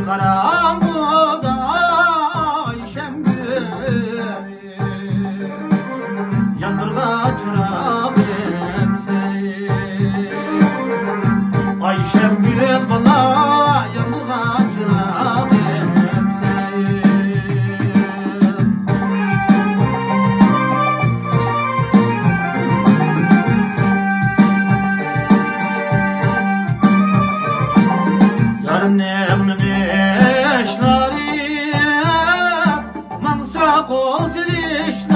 karanlıkta Ayşem gül yandırga çırak emse Ayşem gül bana yandırga çırak emse yarın emmeşnari mansa kozilişnari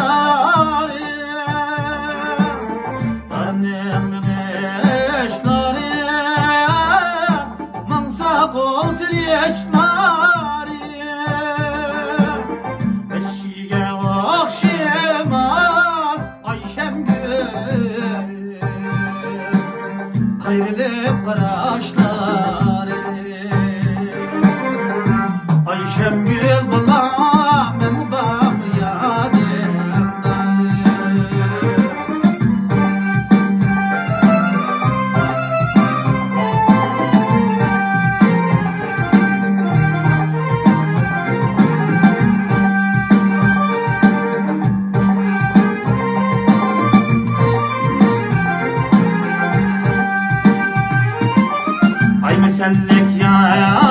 yarın emmeşnari mansa kozilişnari eşiğe okşayamaz Ayşem gül kayrılıp karaşları Ayşem gül bana men bam yadimdan ay mesellik ya